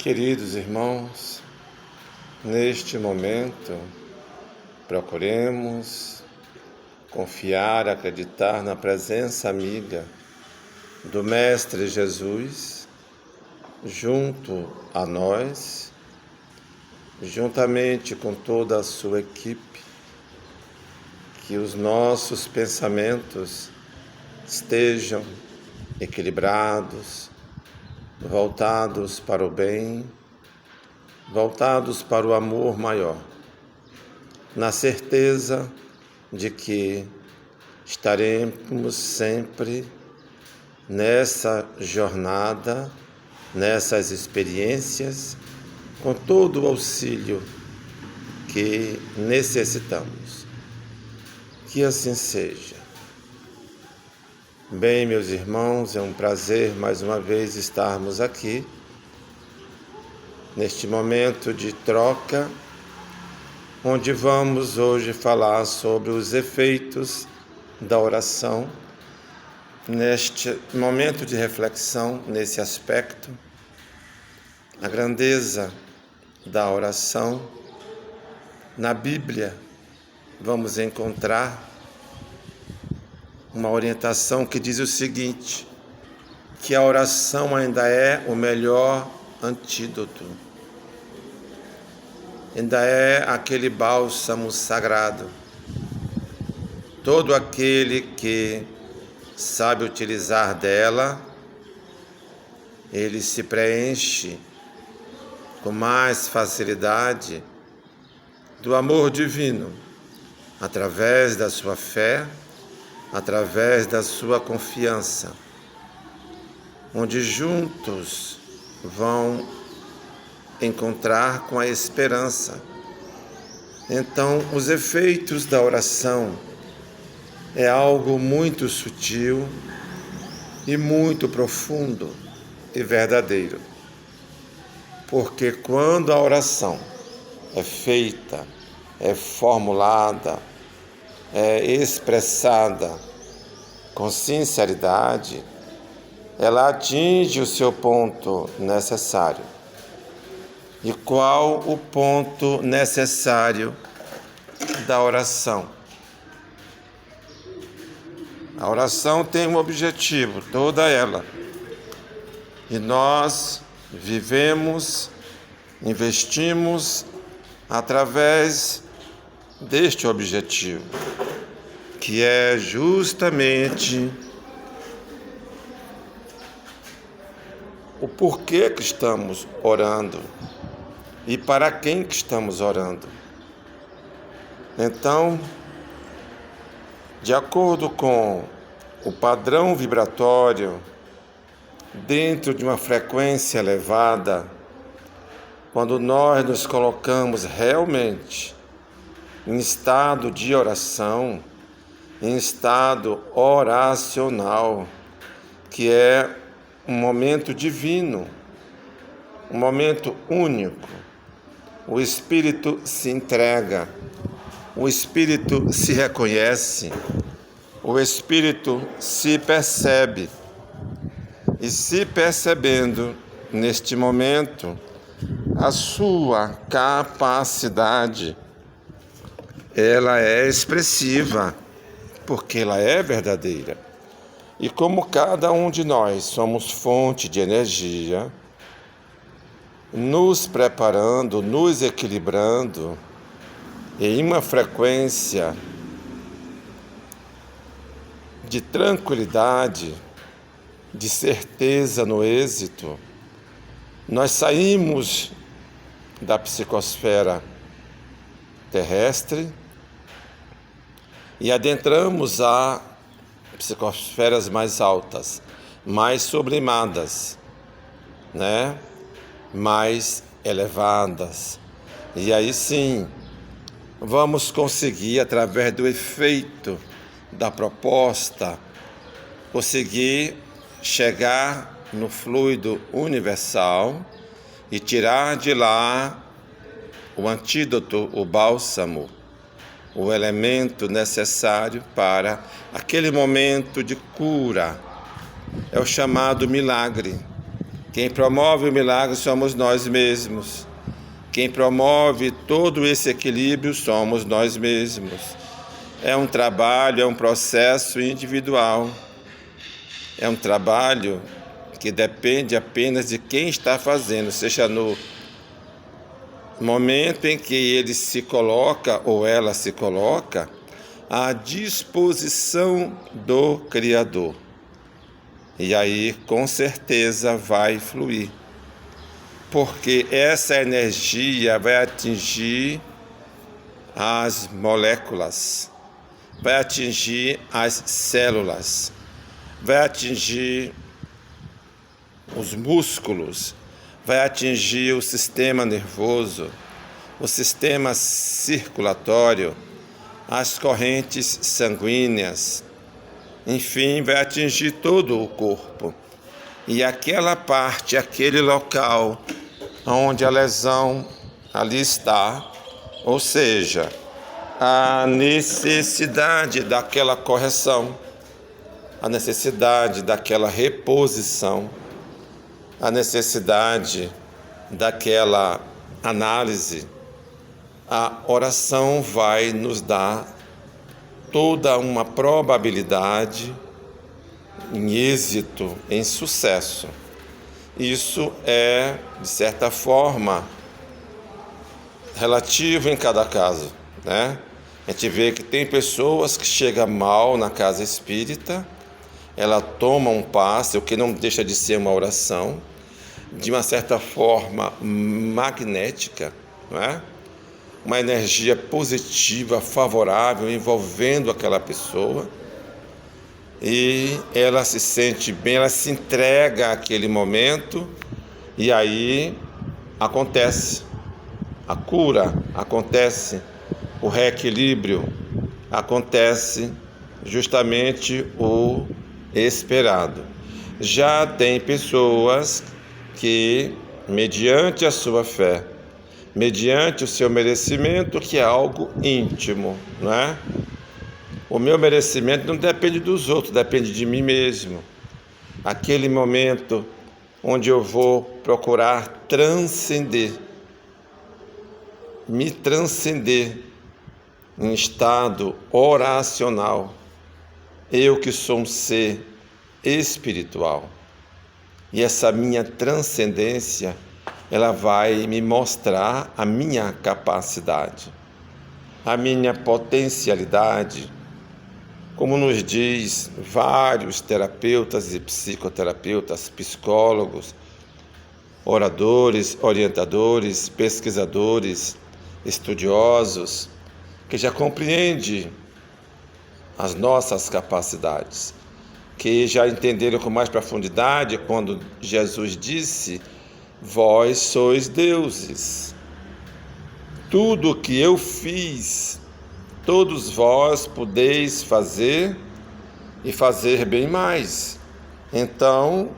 Queridos irmãos, neste momento, procuremos confiar, acreditar na presença amiga do Mestre Jesus, junto a nós, juntamente com toda a sua equipe, que os nossos pensamentos estejam equilibrados, voltados para o bem, voltados para o amor maior, na certeza de que estaremos sempre nessa jornada, nessas experiências, com todo o auxílio que necessitamos. Que assim seja. Bem, meus irmãos, é um prazer mais uma vez estarmos aqui, neste momento de troca, onde vamos hoje falar sobre os efeitos da oração, neste momento de reflexão, nesse aspecto, a grandeza da oração. Na Bíblia, vamos encontrar uma orientação que diz o seguinte, que a oração ainda é o melhor antídoto, ainda é aquele bálsamo sagrado. Todo aquele que sabe utilizar dela, ele se preenche com mais facilidade do amor divino, através da sua fé, através da sua confiança, onde juntos vão encontrar com a esperança. Então, os efeitos da oração é algo muito sutil e muito profundo e verdadeiro. Porque quando a oração é feita, é formulada, é expressada com sinceridade, ela atinge o seu ponto necessário. E qual o ponto necessário da oração? A oração tem um objetivo, toda ela. E nós vivemos, investimos através deste objetivo, que é justamente o porquê que estamos orando e para quem que estamos orando. Então, de acordo com o padrão vibratório, dentro de uma frequência elevada, quando nós nos colocamos realmente em estado de oração, em estado oracional, que é um momento divino, um momento único. O Espírito se entrega, o Espírito se reconhece, o Espírito se percebe. E se percebendo neste momento, a sua capacidade, ela é expressiva, porque ela é verdadeira. E como cada um de nós somos fonte de energia, nos preparando, nos equilibrando em uma frequência de tranquilidade, de certeza no êxito, nós saímos da psicosfera terrestre e adentramos a psicosferas mais altas, mais sublimadas, mais elevadas. E aí sim, vamos conseguir, através do efeito da proposta, conseguir chegar no fluido universal e tirar de lá o antídoto, o bálsamo, o elemento necessário para aquele momento de cura. É o chamado milagre, Quem promove o milagre somos nós mesmos. Quem promove todo esse equilíbrio somos nós mesmos. É um trabalho, é um processo individual. É um trabalho que depende apenas de quem está fazendo, seja no momento em que ele se coloca ou ela se coloca à disposição do Criador. E aí, com certeza, vai fluir. Porque essa energia vai atingir as moléculas, vai atingir as células, vai atingir os músculos, vai atingir o sistema nervoso, o sistema circulatório, as correntes sanguíneas, enfim, vai atingir todo o corpo. E aquela parte, aquele local onde a lesão ali está, ou seja, a necessidade daquela correção, a necessidade daquela reposição, a necessidade daquela análise, a oração vai nos dar toda uma probabilidade em êxito, em sucesso. Isso é, de certa forma, relativo em cada caso, né? A gente vê que tem pessoas que chegam mal na casa espírita, ela toma um passe, o que não deixa de ser uma oração, de uma certa forma magnética, não é? Uma energia positiva, favorável, envolvendo aquela pessoa, e ela se sente bem, ela se entrega àquele momento, e aí acontece a cura, acontece o reequilíbrio, acontece justamente o esperado. Já tem pessoas que, mediante a sua fé, mediante o seu merecimento, que é algo íntimo, não é? O meu merecimento não depende dos outros, depende de mim mesmo. Aquele momento onde eu vou procurar transcender, me transcender em estado oracional. Eu que sou um ser espiritual. E essa minha transcendência, ela vai me mostrar a minha capacidade, a minha potencialidade, como nos diz vários terapeutas e psicoterapeutas, psicólogos, oradores, orientadores, pesquisadores, estudiosos, que já compreendem as nossas capacidades, que já entenderam com mais profundidade quando Jesus disse: vós sois deuses. Tudo o que eu fiz, todos vós podeis fazer e fazer bem mais. Então,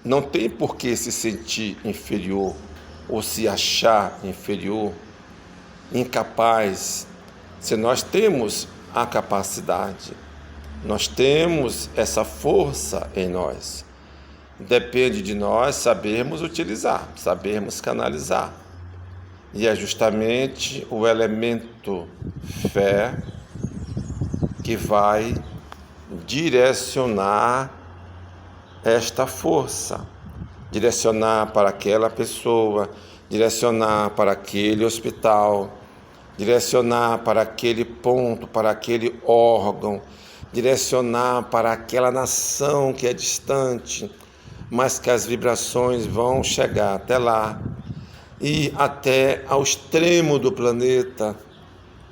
não tem por que se sentir inferior ou se achar inferior, incapaz, se nós temos a capacidade, nós temos essa força em nós. Depende de nós sabermos utilizar, sabermos canalizar. E é justamente o elemento fé que vai direcionar esta força, direcionar para aquela pessoa, direcionar para aquele hospital, direcionar para aquele ponto, para aquele órgão, direcionar para aquela nação que é distante, mas que as vibrações vão chegar até lá e até ao extremo do planeta,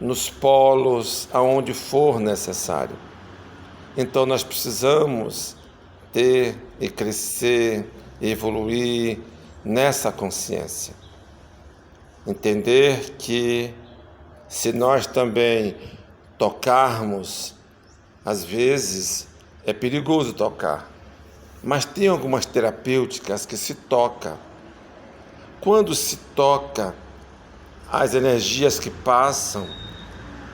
nos polos, aonde for necessário. Então nós precisamos ter e crescer, evoluir nessa consciência. Entender que se nós também tocarmos, às vezes é perigoso tocar, mas tem algumas terapêuticas que se toca. Quando se toca, as energias que passam,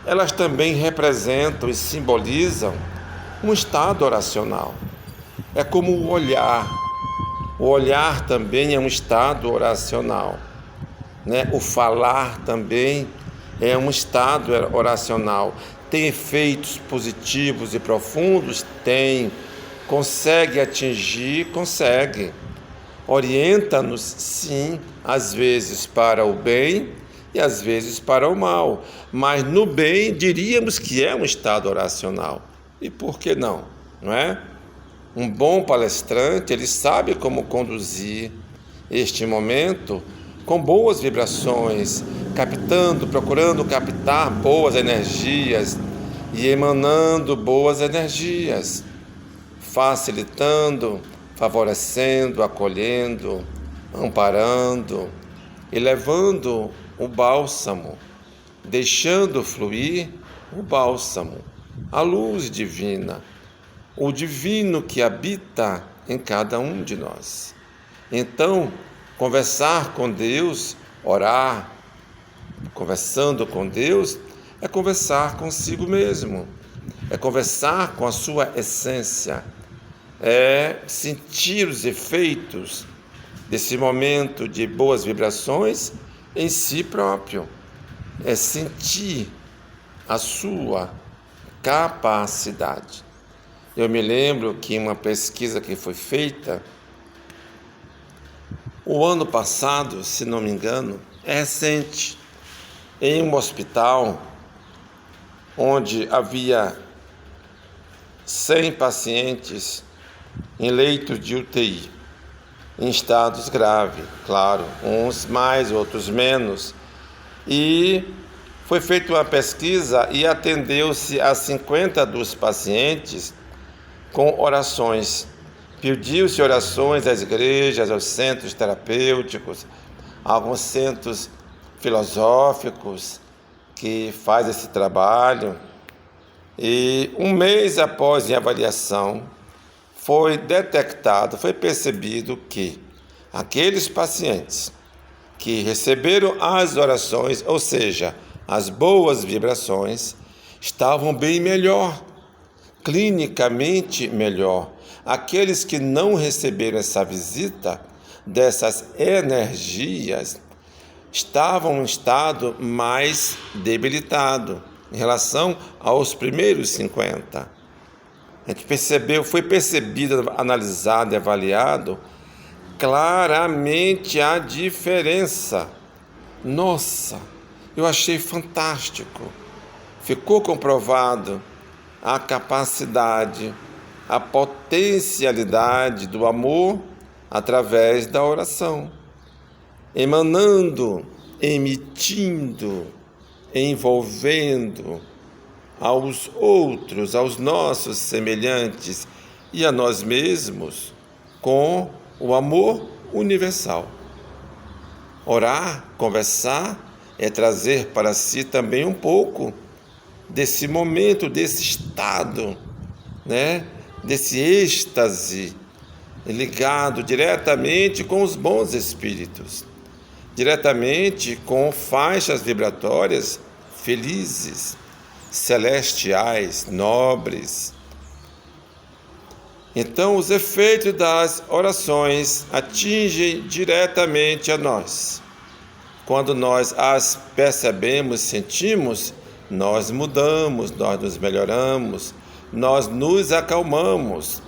elas também representam e simbolizam um estado oracional. É como o olhar. O olhar também é um estado oracional, né? O falar também é um estado oracional. Tem efeitos positivos e profundos? Tem. Consegue atingir? Consegue. Orienta-nos, sim, às vezes para o bem e às vezes para o mal. Mas no bem diríamos que é um estado oracional. E por que não? Não é? Um bom palestrante, ele sabe como conduzir este momento com boas vibrações, procurando captar boas energias e emanando boas energias, facilitando, favorecendo, acolhendo, amparando e levando o bálsamo, deixando fluir o bálsamo, a luz divina, o divino que habita em cada um de nós. Então, conversar com Deus, orar, conversando com Deus, é conversar consigo mesmo, é conversar com a sua essência, é sentir os efeitos desse momento de boas vibrações em si próprio, é sentir a sua capacidade. Eu me lembro que uma pesquisa que foi feita o ano passado, se não me engano, é recente, em um hospital onde havia 100 pacientes em leitos de UTI, em estados graves, claro, uns mais, outros menos, e foi feita uma pesquisa e atendeu-se a 50 dos pacientes com orações. Pediu-se orações às igrejas, aos centros terapêuticos, a alguns centros filosóficos que fazem esse trabalho. E um mês após a avaliação, foi detectado, foi percebido que aqueles pacientes que receberam as orações, ou seja, as boas vibrações, estavam bem melhor, clinicamente melhor. Aqueles que não receberam essa visita dessas energias estavam em um estado mais debilitado em relação aos primeiros 50. A gente foi percebido, analisado e avaliado claramente a diferença. Nossa, eu achei fantástico. Ficou comprovado a capacidade, a potencialidade do amor através da oração, emanando, emitindo, envolvendo aos outros, aos nossos semelhantes e a nós mesmos com o amor universal. Orar, conversar, é trazer para si também um pouco desse momento, desse estado, né? Desse êxtase ligado diretamente com os bons espíritos, diretamente com faixas vibratórias felizes, celestiais, nobres. Então, os efeitos das orações atingem diretamente a nós. Quando nós as percebemos, sentimos, nós mudamos, nós nos melhoramos, nós nos acalmamos.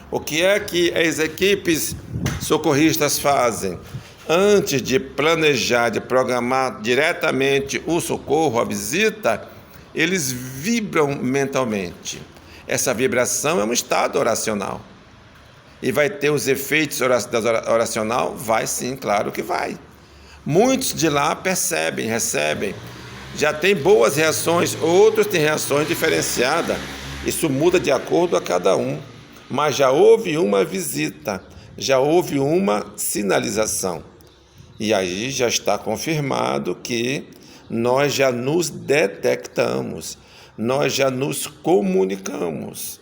O que é que as equipes socorristas fazem? Antes de planejar, de programar diretamente o socorro, a visita, eles vibram mentalmente. Essa vibração é um estado oracional. E vai ter os efeitos oracional? Vai sim, claro que vai. Muitos de lá percebem, recebem. Já tem boas reações, outros têm reações diferenciadas. Isso muda de acordo a cada um. Mas já houve uma visita, já houve uma sinalização. E aí já está confirmado que nós já nos detectamos, nós já nos comunicamos.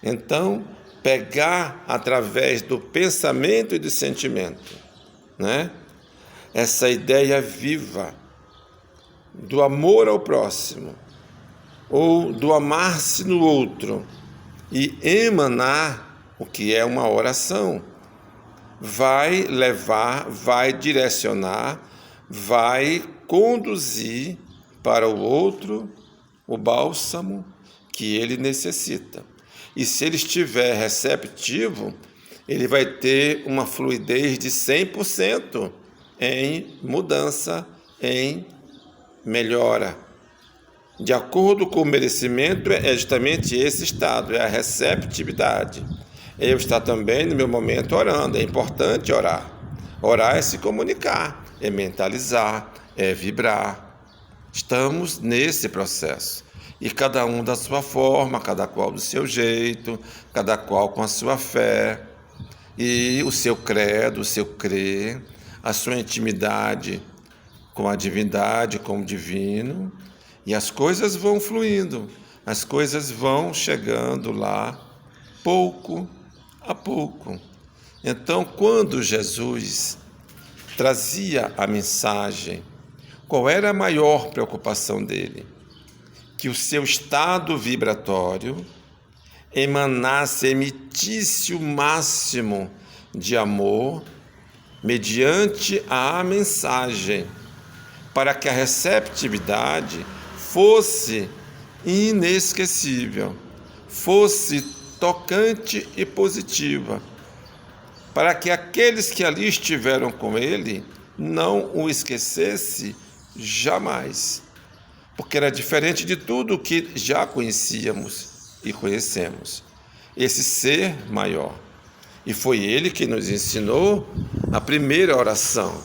Então, pegar através do pensamento e do sentimento, né? Essa ideia viva do amor ao próximo, ou do amar-se no outro, e emanar o que é uma oração. vai levar, vai direcionar, vai conduzir para o outro o bálsamo que ele necessita. E se ele estiver receptivo, ele vai ter uma fluidez de 100% em mudança, em melhora. De acordo com o merecimento, é justamente esse estado, é a receptividade. Eu estar também no meu momento orando, é importante orar. Orar é se comunicar, é mentalizar, é vibrar. Estamos nesse processo. E cada um da sua forma, cada qual do seu jeito, cada qual com a sua fé, e o seu credo, o seu crer, a sua intimidade com a divindade, com o divino, e as coisas vão fluindo, as coisas vão chegando lá, pouco a pouco. Então, quando Jesus trazia a mensagem, qual era a maior preocupação dele? Que o seu estado vibratório emitisse o máximo de amor mediante a mensagem, para que a receptividade fosse inesquecível, fosse tocante e positiva, para que aqueles que ali estiveram com ele não o esquecesse jamais, porque era diferente de tudo o que já conhecíamos e conhecemos, esse ser maior. E foi ele que nos ensinou a primeira oração.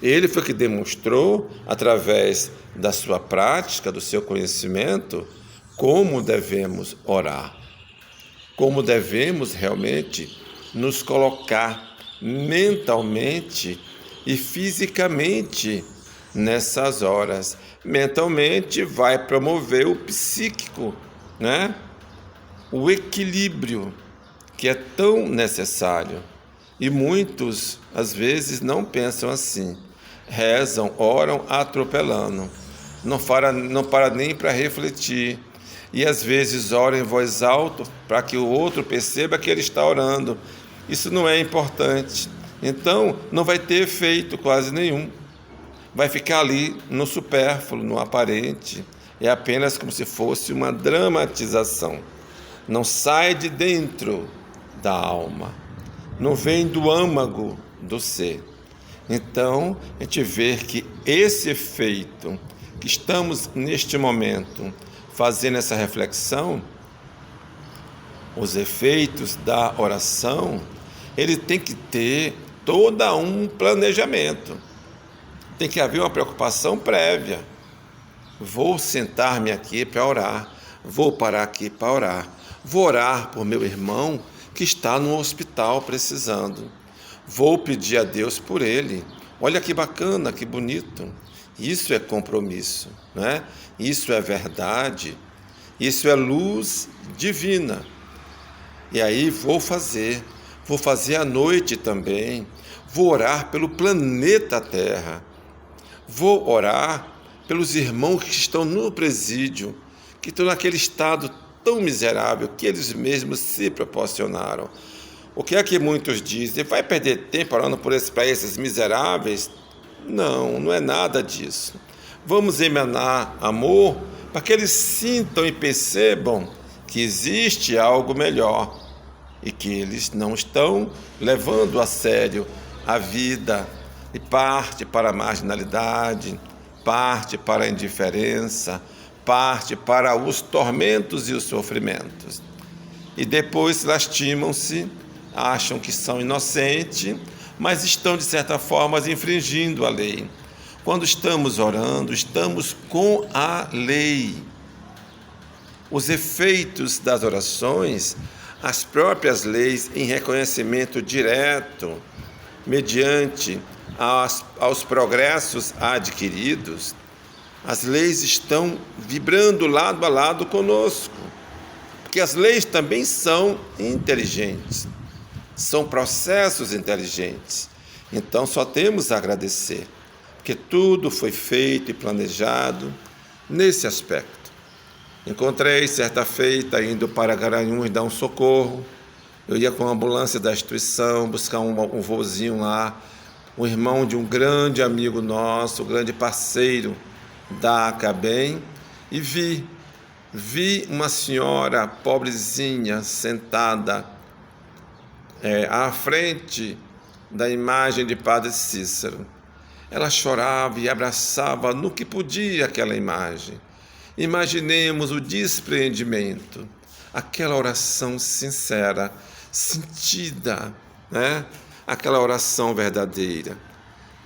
Ele foi que demonstrou, através da sua prática, do seu conhecimento, como devemos orar, como devemos realmente nos colocar mentalmente e fisicamente nessas horas. Mentalmente vai promover o psíquico, né? O equilíbrio que é tão necessário. E muitos, às vezes, não pensam assim. Rezam, oram atropelando. Não para nem para refletir. E às vezes oram em voz alta para que o outro perceba que ele está orando. Isso não é importante. Então, não vai ter efeito quase nenhum. Vai ficar ali no supérfluo, no aparente. É apenas como se fosse uma dramatização. Não sai de dentro da alma. Não vem do âmago do ser. Então, a gente vê que esse efeito que estamos neste momento fazendo essa reflexão, os efeitos da oração, ele tem que ter todo um planejamento. Tem que haver uma preocupação prévia. Vou sentar-me aqui para orar, vou parar aqui para orar, vou orar por meu irmão que está no hospital precisando. Vou pedir a Deus por ele. Olha que bacana, que bonito. Isso é compromisso, né? Isso é verdade. Isso é luz divina. E aí vou fazer à noite também. Vou orar pelo planeta Terra. Vou orar pelos irmãos que estão no presídio, que estão naquele estado tão miserável que eles mesmos se proporcionaram. O que é que muitos dizem? Vai perder tempo orando para esses miseráveis? Não, não é nada disso. Vamos emanar amor para que eles sintam e percebam que existe algo melhor e que eles não estão levando a sério a vida e parte para a marginalidade, parte para a indiferença, parte para os tormentos e os sofrimentos. E depois lastimam-se, acham que são inocentes, mas estão, de certa forma, infringindo a lei. Quando estamos orando, estamos com a lei. Os efeitos das orações, as próprias leis em reconhecimento direto, mediante aos progressos adquiridos, as leis estão vibrando lado a lado conosco, porque as leis também são inteligentes, são processos inteligentes. Então só temos a agradecer, porque tudo foi feito e planejado nesse aspecto. Encontrei certa feita indo para Garanhuns dar um socorro, Eu ia com a ambulância da instituição buscar um vozinho lá, um irmão de um grande amigo nosso, um grande parceiro da ACABEM, e vi uma senhora pobrezinha sentada à frente da imagem de Padre Cícero. Ela chorava e abraçava no que podia aquela imagem. Imaginemos o despreendimento, aquela oração sincera, sentida, né? Aquela oração verdadeira.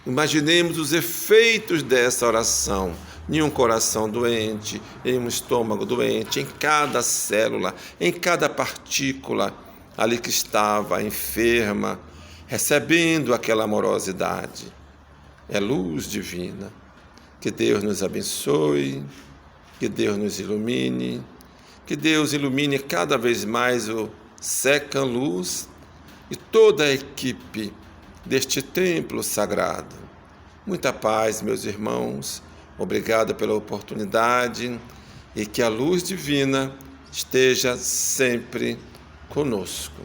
Imaginemos os efeitos dessa oração em um coração doente, em um estômago doente, em cada célula, em cada partícula ali que estava enferma, recebendo aquela amorosidade. É luz divina. Que Deus nos abençoe, que Deus nos ilumine, que Deus ilumine cada vez mais o Secam Luz e toda a equipe deste templo sagrado. Muita paz, meus irmãos. Obrigado pela oportunidade e que a luz divina esteja sempre conosco.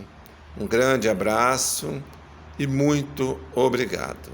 Um grande abraço e muito obrigado.